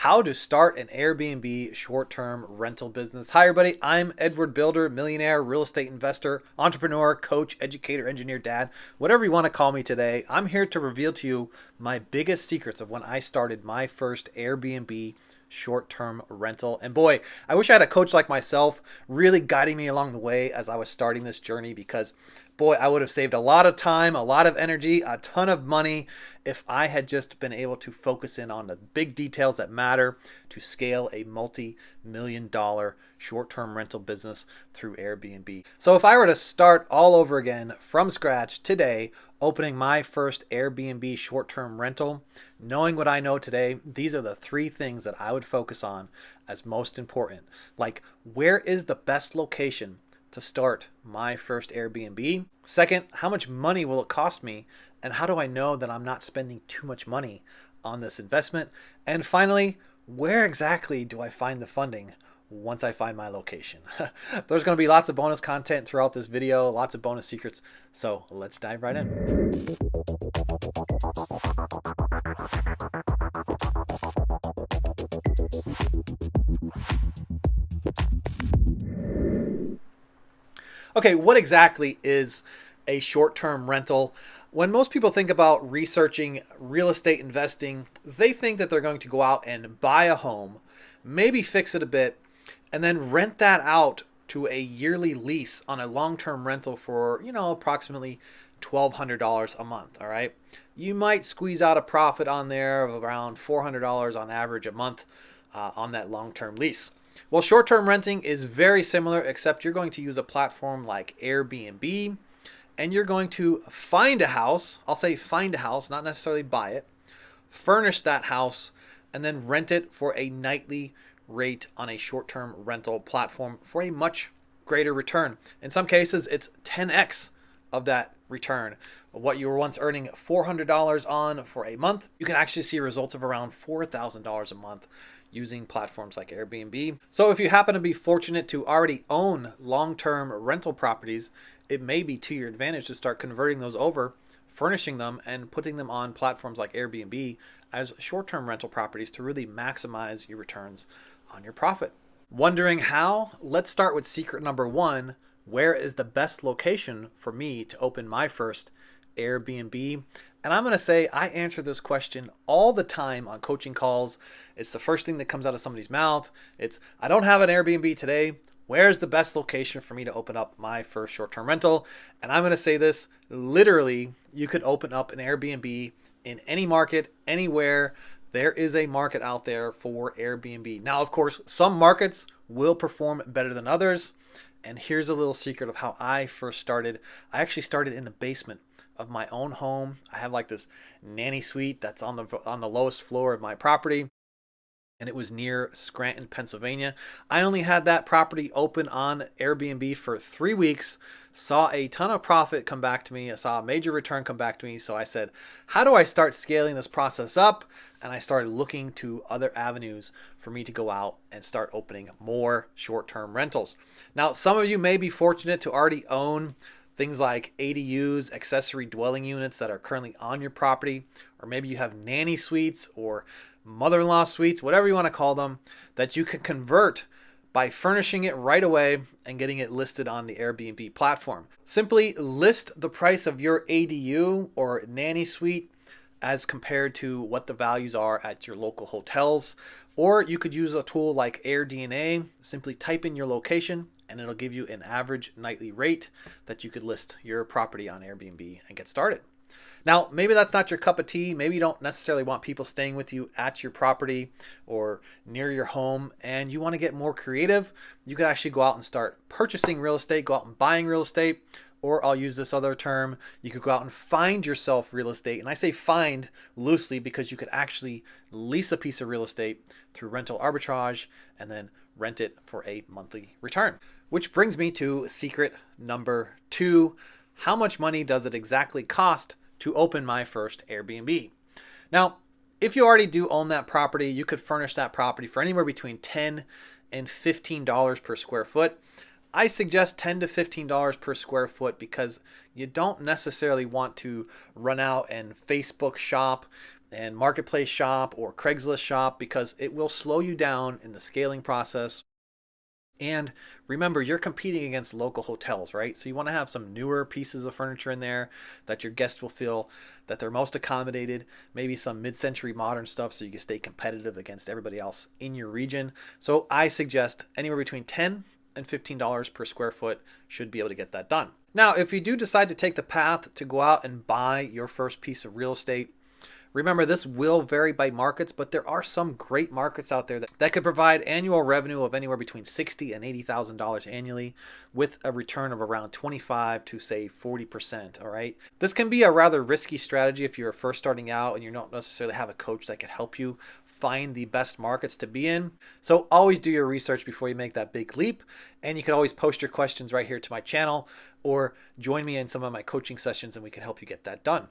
how to start an Airbnb short-term rental business. Hi everybody, I'm Edward Bilder, millionaire, real estate investor, entrepreneur, coach, educator, engineer, dad, whatever you want to call me today. I'm here to reveal to you my biggest secrets of when I started my first Airbnb short-term rental. And boy, I wish I had a coach like myself really guiding me along the way as I was starting this journey, because boy, I would have saved a lot of time, a lot of energy, a ton of money if I had just been able to focus in on the big details that matter to scale a multi-million-dollar short-term rental business through Airbnb. So if I were to start all over again from scratch today, opening my first Airbnb short-term rental, knowing what I know today, these are the three things that I would focus on as most important. Like, where is the best location to start my first Airbnb? Second, how much money will it cost me? And how do I know that I'm not spending too much money on this investment? And finally, where exactly do I find the funding once I find my location? There's going to be lots of bonus content throughout this video, lots of bonus secrets. So let's dive right in. Okay, what exactly is a short-term rental? When most people think about researching real estate investing, they think that they're going to go out and buy a home, maybe fix it a bit, and then rent that out to a yearly lease on a long-term rental for, approximately $1,200 a month, all right? You might squeeze out a profit on there of around $400 on average a month on that long-term lease. Well, short-term renting is very similar, except you're going to use a platform like Airbnb, and you're going to find a house. I'll say find a house, not necessarily buy it. Furnish that house, and then rent it for a nightly rate on a short-term rental platform for a much greater return. In some cases, it's 10x of that return. What you were once earning $400 on for a month, you can actually see results of around $4,000 a month using platforms like Airbnb. So if you happen to be fortunate to already own long-term rental properties, it may be to your advantage to start converting those over, furnishing them, and putting them on platforms like Airbnb as short-term rental properties to really maximize your returns on your profit. Wondering how? Let's start with secret number one. Where is the best location for me to open my first Airbnb? And I'm going to say I answer this question all the time on coaching calls. It's the first thing that comes out of somebody's mouth. It's, I don't have an Airbnb today. Where's the best location for me to open up my first short-term rental? And I'm going to say this, literally, you could open up an Airbnb in any market, anywhere. There is a market out there for Airbnb. Now, of course, some markets will perform better than others. And here's a little secret of how I first started. I actually started in the basement of my own home. I have like this nanny suite that's on the lowest floor of my property, and it was near Scranton, Pennsylvania. I only had that property open on Airbnb for 3 weeks, saw a ton of profit come back to me. I saw a major return come back to me. So I said, how do I start scaling this process up? And I started looking to other avenues for me to go out and start opening more short-term rentals. Now, some of you may be fortunate to already own things like ADUs, accessory dwelling units that are currently on your property, or maybe you have nanny suites or mother-in-law suites, whatever you want to call them, that you can convert by furnishing it right away and getting it listed on the Airbnb platform. Simply list the price of your ADU or nanny suite as compared to what the values are at your local hotels. Or you could use a tool like AirBNB. Simply type in your location and it'll give you an average nightly rate that you could list your property on Airbnb and get started. Now, maybe that's not your cup of tea. Maybe you don't necessarily want people staying with you at your property or near your home, and you want to get more creative. You could actually go out and start purchasing real estate, go out and buying real estate, or I'll use this other term. You could go out and find yourself real estate. And I say find loosely because you could actually lease a piece of real estate through rental arbitrage and then rent it for a monthly return. Which brings me to secret number two. How much money does it exactly cost to open my first Airbnb? Now, if you already do own that property, you could furnish that property for anywhere between $10 and $15 per square foot. I suggest $10 to $15 per square foot because you don't necessarily want to run out and Facebook shop and marketplace shop or Craigslist shop, because it will slow you down in the scaling process. And remember, you're competing against local hotels, right? So you want to have some newer pieces of furniture in there that your guests will feel that they're most accommodated, maybe some mid-century modern stuff so you can stay competitive against everybody else in your region. So I suggest anywhere between $10 and $15 per square foot should be able to get that done. Now, if you do decide to take the path to go out and buy your first piece of real estate, remember, this will vary by markets, but there are some great markets out there that could provide annual revenue of anywhere between $60,000 and $80,000 annually, with a return of around 25 to say 40%. All right. This can be a rather risky strategy if you're first starting out and you don't necessarily have a coach that could help you find the best markets to be in. So always do your research before you make that big leap. And you can always post your questions right here to my channel, or join me in some of my coaching sessions and we can help you get that done.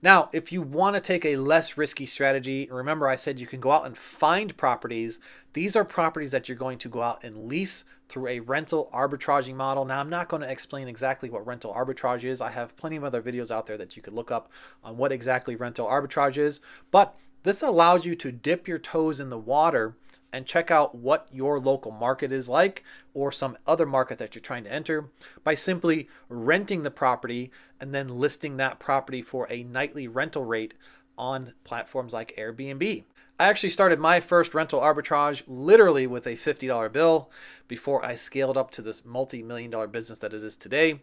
Now, if you want to take a less risky strategy, remember I said you can go out and find properties. These are properties that you're going to go out and lease through a rental arbitraging model. Now, I'm not going to explain exactly what rental arbitrage is. I have plenty of other videos out there that you could look up on what exactly rental arbitrage is. But this allows you to dip your toes in the water and check out what your local market is like, or some other market that you're trying to enter, by simply renting the property and then listing that property for a nightly rental rate on platforms like Airbnb. I actually started my first rental arbitrage literally with a $50 bill before I scaled up to this multi-million-dollar business that it is today.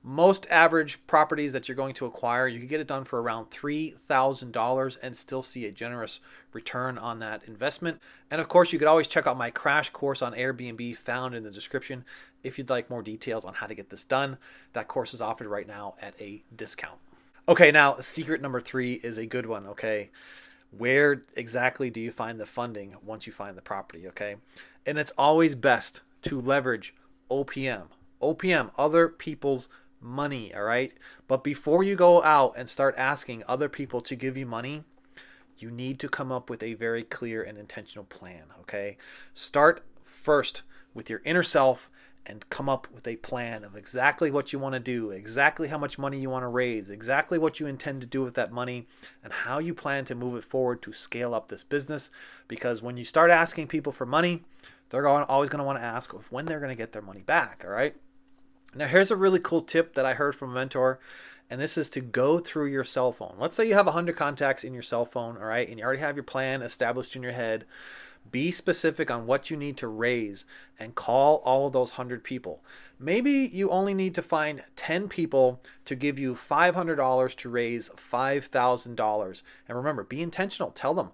Most average properties that you're going to acquire, you can get it done for around $3,000 and still see a generous return on that investment. And of course, you could always check out my crash course on Airbnb found in the description if you'd like more details on how to get this done. That course is offered right now at a discount. Okay, now secret number 3 is a good one, okay? Where exactly do you find the funding once you find the property, okay? And it's always best to leverage OPM. OPM, other people's money, all right? But before you go out and start asking other people to give you money, you need to come up with a very clear and intentional plan, okay? Start first with your inner self and come up with a plan of exactly what you want to do, exactly how much money you want to raise, exactly what you intend to do with that money, and how you plan to move it forward to scale up this business. Because when you start asking people for money, they're always going to want to ask when they're going to get their money back, all right? Now, here's a really cool tip that I heard from a mentor, and this is to go through your cell phone. Let's say you have 100 contacts in your cell phone, all right, and you already have your plan established in your head. Be specific on what you need to raise and call all of those 100 people. Maybe you only need to find 10 people to give you $500 to raise $5,000. And remember, be intentional. Tell them,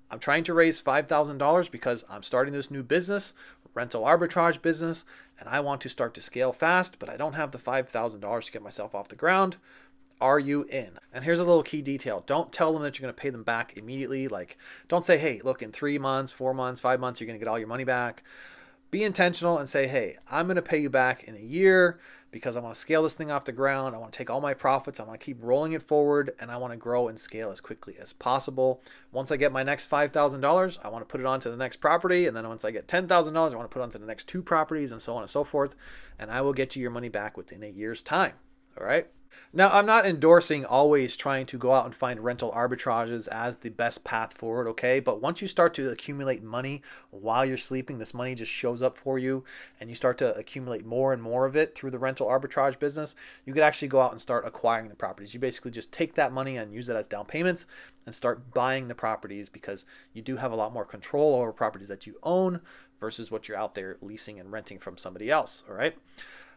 I'm trying to raise $5,000 because I'm starting this new business, rental arbitrage business, and I want to start to scale fast, but I don't have the $5,000 to get myself off the ground. Are you in? And here's a little key detail. Don't tell them that you're going to pay them back immediately. Like, don't say, hey, look, in 3 months, 4 months, 5 months, you're going to get all your money back. Be intentional and say, hey, I'm going to pay you back in a year because I want to scale this thing off the ground. I want to take all my profits. I want to keep rolling it forward, and I want to grow and scale as quickly as possible. Once I get my next $5,000, I want to put it onto the next property. And then once I get $10,000, I want to put it onto the next 2 properties, and so on and so forth. And I will get you your money back within a year's time. All right. Now, I'm not endorsing always trying to go out and find rental arbitrages as the best path forward, okay? But once you start to accumulate money while you're sleeping, this money just shows up for you, and you start to accumulate more and more of it through the rental arbitrage business, you could actually go out and start acquiring the properties. You basically just take that money and use it as down payments and start buying the properties, because you do have a lot more control over properties that you own versus what you're out there leasing and renting from somebody else, all right?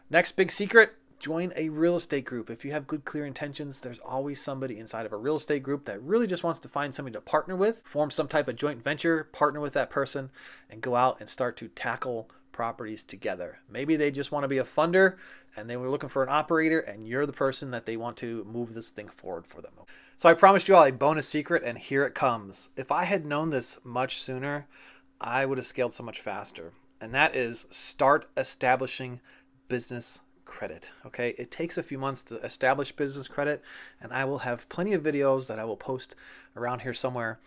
Next big secret: join a real estate group. If you have good, clear intentions, there's always somebody inside of a real estate group that really just wants to find somebody to partner with, form some type of joint venture, partner with that person, and go out and start to tackle properties together. Maybe they just want to be a funder and they were looking for an operator, and you're the person that they want to move this thing forward for them. So I promised you all a bonus secret, and here it comes. If I had known this much sooner, I would have scaled so much faster. And that is, start establishing business credit. Okay, it takes a few months to establish business credit, and I will have plenty of videos that I will post around here somewhere.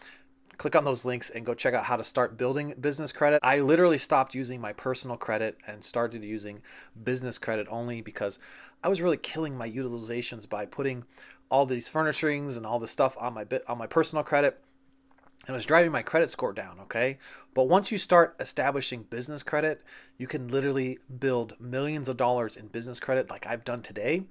Click on those links and go check out how to start building business credit. I literally stopped using my personal credit and started using business credit only because I was really killing my utilizations by putting all these furnishings and all this stuff on my personal credit, and it was driving my credit score down, okay? But once you start establishing business credit, you can literally build millions of dollars in business credit like I've done today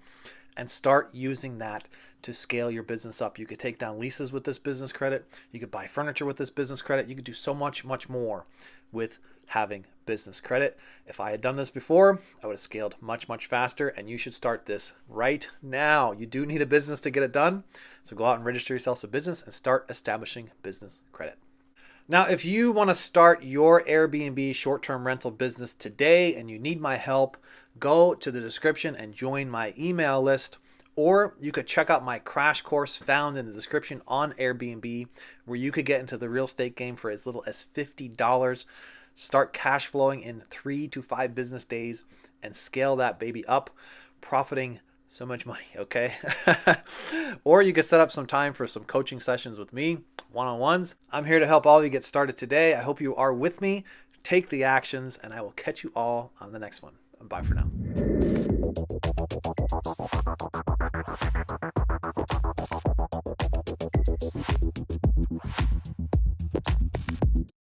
and start using that to scale your business up. You could take down leases with this business credit. You could buy furniture with this business credit. You could do so much, much more with having business credit. If I had done this before, I would have scaled much, much faster, and you should start this right now. You do need a business to get it done. So go out and register yourself as a business and start establishing business credit. Now, if you want to start your Airbnb short-term rental business today and you need my help, go to the description and join my email list. Or you could check out my crash course found in the description on Airbnb, where you could get into the real estate game for as little as $50. Start cash flowing in 3 to 5 business days and scale that baby up, profiting so much money, okay? Or you could set up some time for some coaching sessions with me, one-on-ones. I'm here to help all of you get started today. I hope you are with me. Take the actions, and I will catch you all on the next one. Bye for now.